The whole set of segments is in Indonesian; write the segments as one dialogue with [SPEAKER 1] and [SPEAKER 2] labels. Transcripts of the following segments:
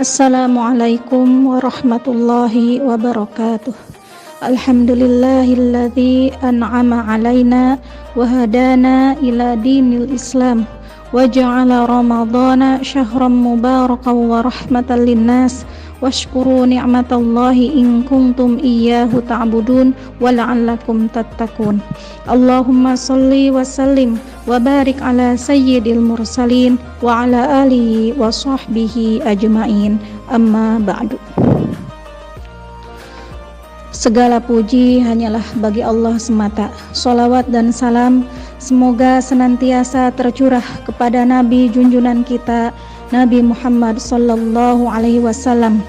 [SPEAKER 1] Assalamualaikum warahmatullahi wabarakatuh. Alhamdulillahilladzi an'ama alaina wa hadana ila dinil Islam wa ja'ala Ramadhana syahran mubarakan wa rahmatan linnas washkuru ni'matallahi in kuntum iyyahu ta'budun wa la'allakum tattaqun. Allahumma salli wa sallim wa barik ala sayyidil mursalin wa ala alihi wa sahbihi ajma'in, amma ba'du. Segala puji hanyalah bagi Allah semata. Sholawat dan salam semoga senantiasa tercurah kepada Nabi junjungan kita, Nabi Muhammad sallallahu alaihi wasallam,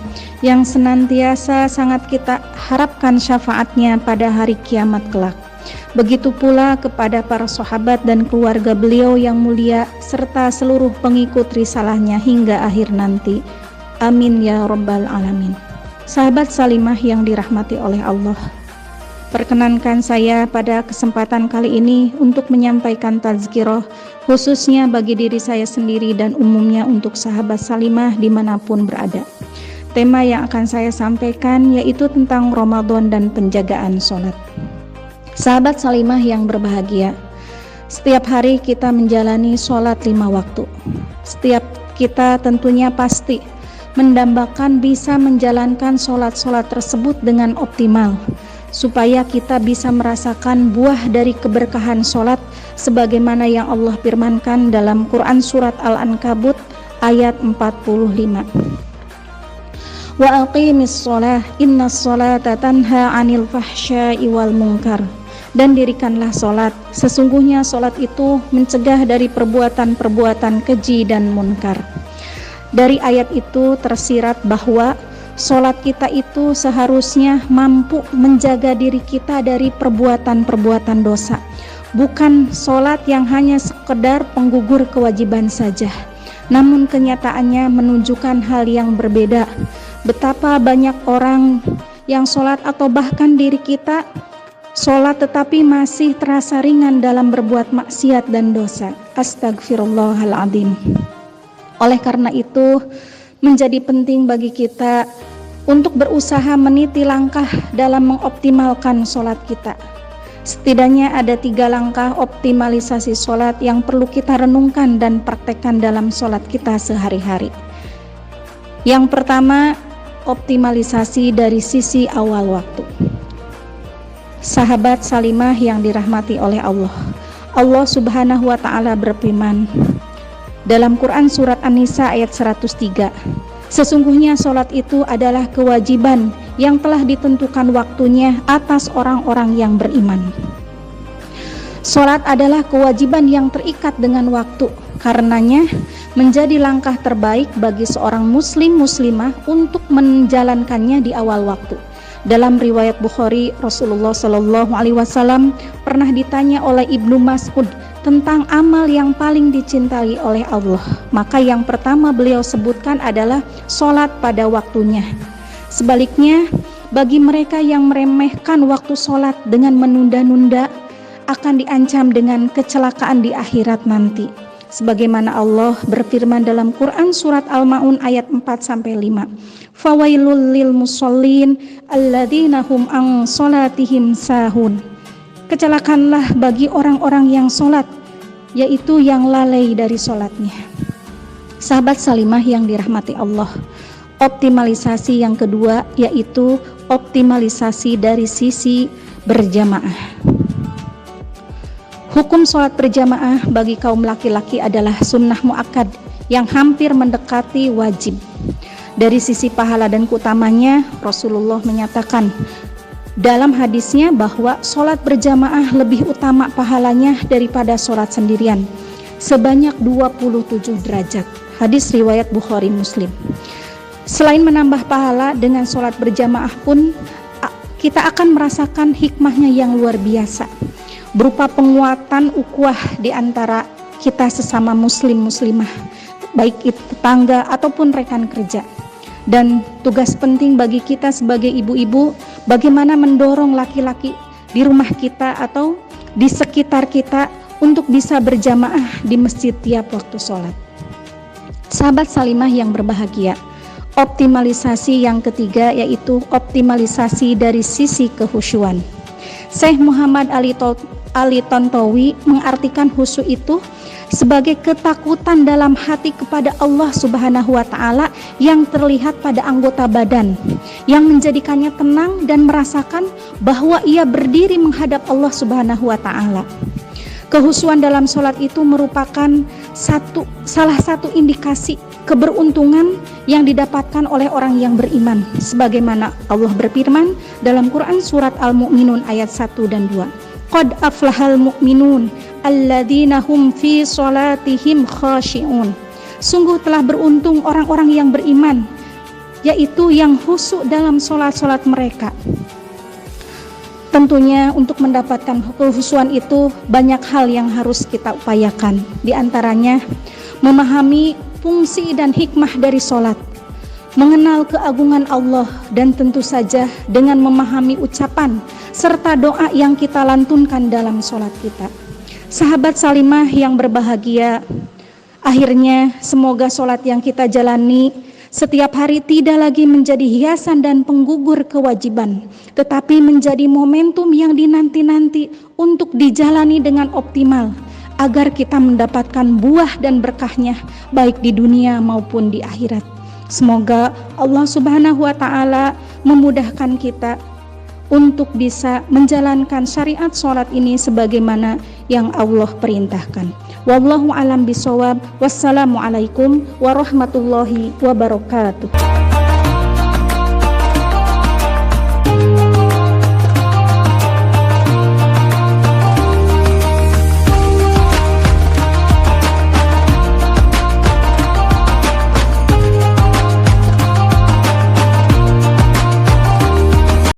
[SPEAKER 1] yang senantiasa sangat kita harapkan syafaatnya pada hari kiamat kelak. Begitu pula kepada para sahabat dan keluarga beliau yang mulia serta seluruh pengikut risalahnya hingga akhir nanti. Amin ya rabbal alamin. Sahabat Salimah yang dirahmati oleh Allah, perkenankan saya pada kesempatan kali ini untuk menyampaikan tazkirah khususnya bagi diri saya sendiri dan umumnya untuk sahabat Salimah dimanapun berada. Tema yang akan saya sampaikan yaitu tentang Ramadan dan penjagaan sholat. Sahabat Salimah yang berbahagia, setiap hari kita menjalani sholat 5 waktu. Setiap kita tentunya pasti mendambakan bisa menjalankan sholat-sholat tersebut dengan optimal, supaya kita bisa merasakan buah dari keberkahan sholat sebagaimana yang Allah firmankan dalam Quran surat Al-Ankabut ayat 45. Wa aqimis sholah innas sholata tanha anil fahsya'i wal munkar. Dan dirikanlah sholat, sesungguhnya sholat itu mencegah dari perbuatan-perbuatan keji dan munkar. Dari ayat itu tersirat bahwa sholat kita itu seharusnya mampu menjaga diri kita dari perbuatan-perbuatan dosa. Bukan sholat yang hanya sekedar penggugur kewajiban saja, namun kenyataannya menunjukkan hal yang berbeda. Betapa banyak orang yang sholat atau bahkan diri kita sholat tetapi masih terasa ringan dalam berbuat maksiat dan dosa. Astagfirullahaladzim. Oleh karena itu menjadi penting bagi kita untuk berusaha meniti langkah dalam mengoptimalkan sholat kita. Setidaknya ada 3 langkah optimalisasi sholat yang perlu kita renungkan dan praktekkan dalam sholat kita sehari-hari. Yang pertama, optimalisasi dari sisi awal waktu. Sahabat Salimah yang dirahmati oleh Allah, Allah subhanahu wa ta'ala berfirman dalam Quran surat An-Nisa ayat 103, sesungguhnya sholat itu adalah kewajiban yang telah ditentukan waktunya atas orang-orang yang beriman. Sholat adalah kewajiban yang terikat dengan waktu, karenanya menjadi langkah terbaik bagi seorang muslim muslimah untuk menjalankannya di awal waktu. Dalam riwayat Bukhari, Rasulullah Shallallahu Alaihi Wasallam pernah ditanya oleh Ibnu Mas'ud tentang amal yang paling dicintai oleh Allah. Maka yang pertama beliau sebutkan adalah sholat pada waktunya. Sebaliknya, bagi mereka yang meremehkan waktu sholat dengan menunda-nunda akan diancam dengan kecelakaan di akhirat nanti. Sebagaimana Allah berfirman dalam Quran surat Al-Ma'un ayat 4-5. Fawailul lil musallin alladzina hum an salatihim sahun. Kecelakanlah bagi orang-orang yang sholat, yaitu yang lalai dari sholatnya. Sahabat Salimah yang dirahmati Allah, optimalisasi yang kedua yaitu optimalisasi dari sisi berjamaah. Hukum sholat berjamaah bagi kaum laki-laki adalah sunnah muakkad yang hampir mendekati wajib. Dari sisi pahala dan keutamanya, Rasulullah menyatakan dalam hadisnya bahwa sholat berjamaah lebih utama pahalanya daripada sholat sendirian, sebanyak 27 derajat. Hadis riwayat Bukhari Muslim. Selain menambah pahala dengan sholat berjamaah pun, kita akan merasakan hikmahnya yang luar biasa, berupa penguatan ukhuwah di antara kita sesama muslim muslimah, baik itu tetangga ataupun rekan kerja. Dan tugas penting bagi kita sebagai ibu-ibu, bagaimana mendorong laki-laki di rumah kita atau di sekitar kita untuk bisa berjamaah di masjid tiap waktu sholat. Sahabat Salimah yang berbahagia, optimalisasi yang ketiga yaitu optimalisasi dari sisi kehusyuan. Syekh Muhammad Ali Tontowi mengartikan khusyuk itu sebagai ketakutan dalam hati kepada Allah Subhanahu wa Ta'ala yang terlihat pada anggota badan, yang menjadikannya tenang dan merasakan bahwa ia berdiri menghadap Allah Subhanahu wa Ta'ala. Kehusyuan dalam sholat itu merupakan salah satu indikasi keberuntungan yang didapatkan oleh orang yang beriman, sebagaimana Allah berfirman dalam Quran surat Al-Mu'minun ayat 1 dan 2. Qad aflahal mu'minun alladzina hum fi sholatihim khashi'un. Sungguh telah beruntung orang-orang yang beriman, yaitu yang khusyuk dalam sholat-sholat mereka. Tentunya untuk mendapatkan kekhusyuan itu banyak hal yang harus kita upayakan. Di antaranya memahami fungsi dan hikmah dari sholat, mengenal keagungan Allah, dan tentu saja dengan memahami ucapan serta doa yang kita lantunkan dalam sholat kita. Sahabat salimah yang berbahagia, akhirnya semoga sholat yang kita jalani setiap hari tidak lagi menjadi hiasan dan penggugur kewajiban, tetapi menjadi momentum yang dinanti-nanti untuk dijalani dengan optimal, agar kita mendapatkan buah dan berkahnya baik di dunia maupun di akhirat. Semoga Allah Subhanahu wa Ta'ala memudahkan kita untuk bisa menjalankan syariat sholat ini sebagaimana yang Allah perintahkan. Wallahu alam bisawab. Wassalamualaikum warahmatullahi wabarakatuh.